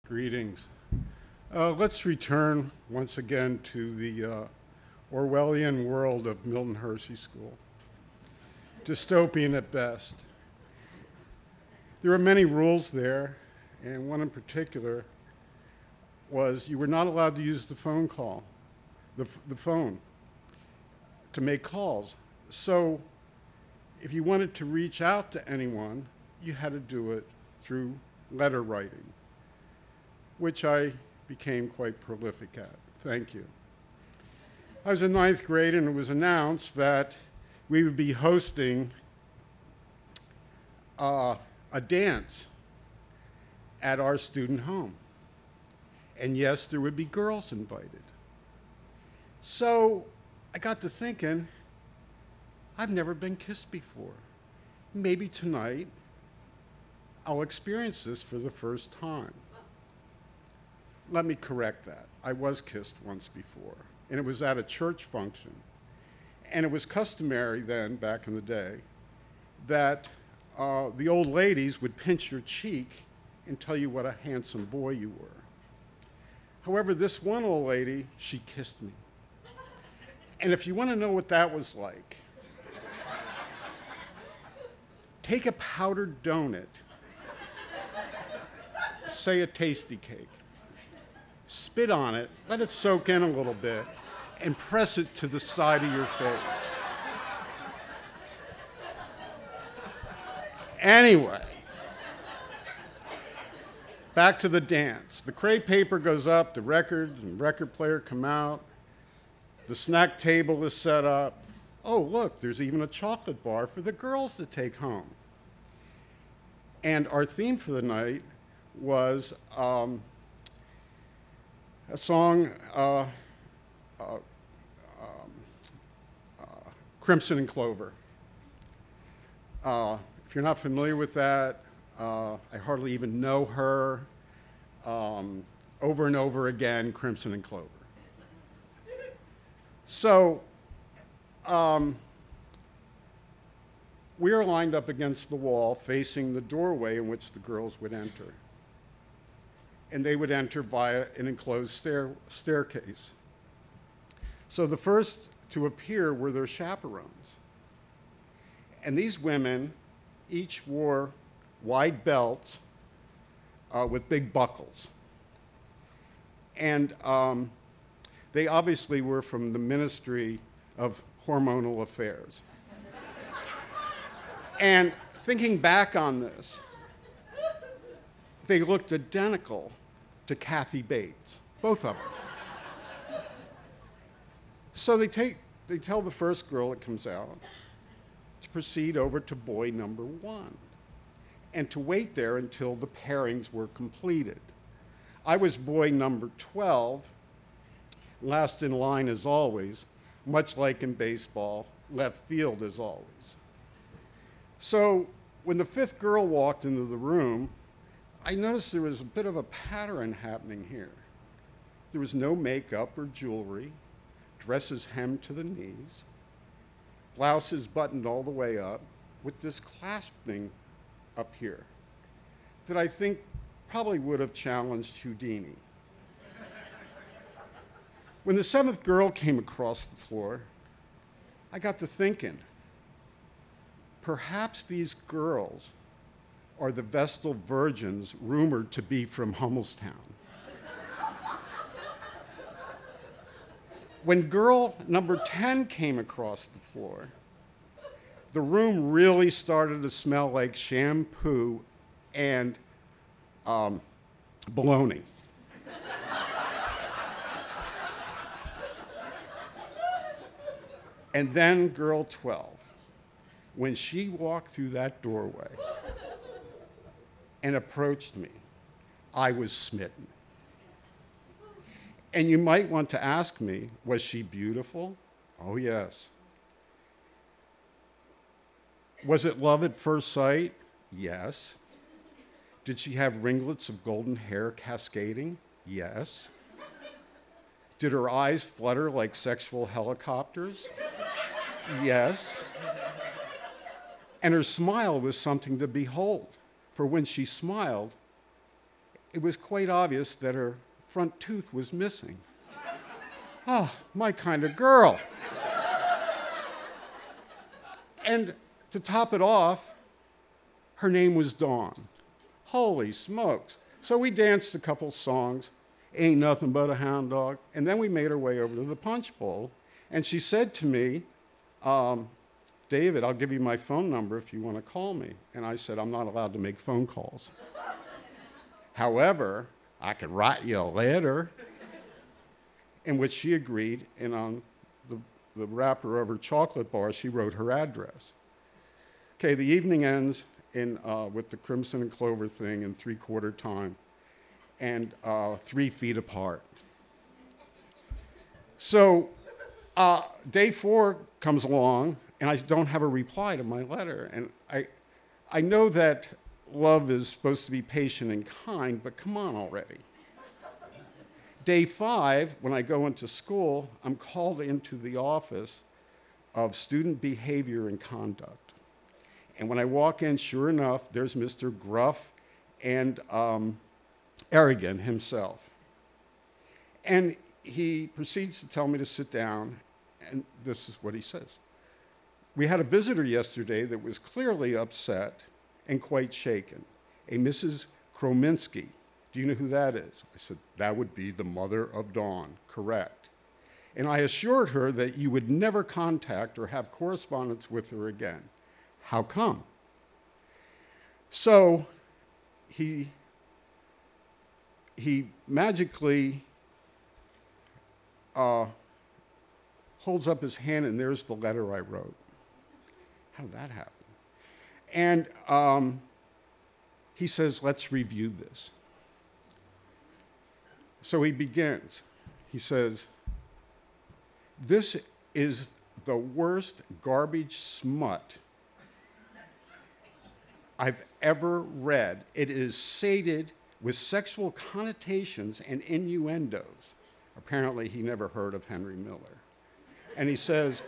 Greetings. Let's return once again to the Orwellian world of Milton Hershey School. Dystopian at best. There are many rules there, and one in particular was you were not allowed to use the phone call, the phone, to make calls. So if you wanted to reach out to anyone, you had to do it through letter writing, which I became quite prolific at. Thank you. I was in ninth grade, and it was announced that we would be hosting a dance at our student home. And yes, there would be girls invited. So I got to thinking, I've never been kissed before. Maybe tonight I'll experience this for the first time. Let me correct that. I was kissed once before, and it was at a church function. And it was customary then, back in the day, that the old ladies would pinch your cheek and tell you what a handsome boy you were. However, this one old lady, she kissed me. And if you want to know what that was like, take a powdered donut, say a tasty cake, spit on it, let it soak in a little bit, and press it to the side of your face. Anyway, back to the dance. The crepe paper goes up, the record and record player come out, the snack table is set up. Oh, look, there's even a chocolate bar for the girls to take home. And our theme for the night was a song, Crimson and Clover. If you're not familiar with that, I hardly even know her. Over and over again, Crimson and Clover. So we are lined up against the wall facing the doorway in which the girls would enter. And they would enter via an enclosed staircase. So the first to appear were their chaperones. And these women each wore wide belts with big buckles. And they obviously were from the Ministry of Hormonal Affairs. And thinking back on this, they looked identical to Kathy Bates, both of them. So they tell the first girl that comes out to proceed over to boy number 1 and to wait there until the pairings were completed. I was boy number 12, last in line as always, much like in baseball, left field as always. So when the 5th girl walked into the room, I noticed there was a bit of a pattern happening here. There was no makeup or jewelry, dresses hemmed to the knees, blouses buttoned all the way up, with this clasp thing up here that I think probably would have challenged Houdini. When the 7th girl came across the floor, I got to thinking, perhaps these girls are the Vestal virgins rumored to be from Hummelstown. When girl number 10 came across the floor, the room really started to smell like shampoo and bologna. And then girl 12, when she walked through that doorway and approached me, I was smitten. And you might want to ask me, was she beautiful? Oh, yes. Was it love at first sight? Yes. Did she have ringlets of golden hair cascading? Yes. Did her eyes flutter like sexual helicopters? Yes. And her smile was something to behold, for when she smiled, it was quite obvious that her front tooth was missing. Ah, my kind of girl. And to top it off, her name was Dawn. Holy smokes. So we danced a couple songs, Ain't Nothing But a Hound Dog, and then we made our way over to the Punch Bowl, and she said to me, David, I'll give you my phone number if you want to call me. And I said, I'm not allowed to make phone calls. However, I could write you a letter, in which she agreed, and on the wrapper of her chocolate bar, she wrote her address. Okay, the evening ends with the crimson and clover thing in 3/4 time, and 3 feet apart. So day 4 comes along, and I don't have a reply to my letter. And I know that love is supposed to be patient and kind, but come on already. Day 5, when I go into school, I'm called into the office of student behavior and conduct. And when I walk in, sure enough, there's Mr. Gruff and arrogant himself. And he proceeds to tell me to sit down, and this is what he says. We had a visitor yesterday that was clearly upset and quite shaken, a Mrs. Krominski. Do you know who that is? I said, that would be the mother of Dawn, correct. And I assured her that you would never contact or have correspondence with her again. How come? So he magically holds up his hand, and there's the letter I wrote. How did that happen? And he says, let's review this. So he begins. He says, this is the worst garbage smut I've ever read. It is sated with sexual connotations and innuendos. Apparently, he never heard of Henry Miller. And he says,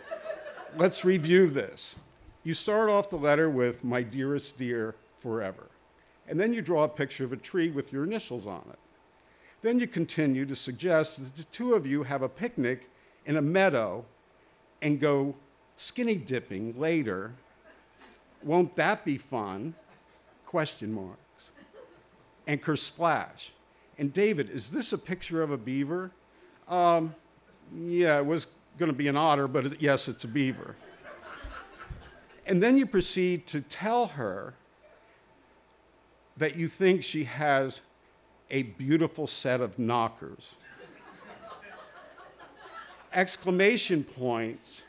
let's review this. You start off the letter with, my dearest dear, forever. And then you draw a picture of a tree with your initials on it. Then you continue to suggest that the two of you have a picnic in a meadow and go skinny dipping later. Won't that be fun? Question marks. And kersplash. And David, is this a picture of a beaver? Yeah, it was going to be an otter, but yes, it's a beaver. And then you proceed to tell her that you think she has a beautiful set of knockers. Exclamation points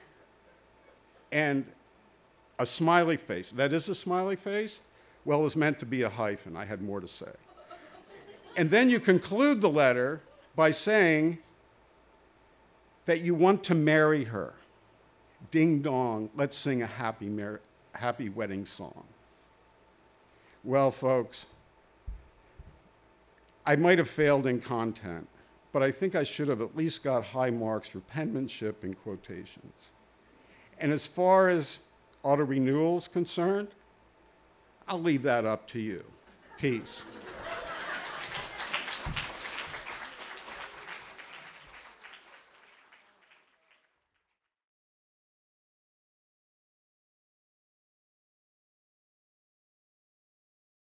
and a smiley face. That is a smiley face? Well, it was meant to be a hyphen. I had more to say. And then you conclude the letter by saying that you want to marry her. Ding dong, let's sing a happy wedding song. Well, folks, I might have failed in content, but I think I should have at least got high marks for penmanship and quotations. And as far as Auto Renewal is concerned, I'll leave that up to you. Peace.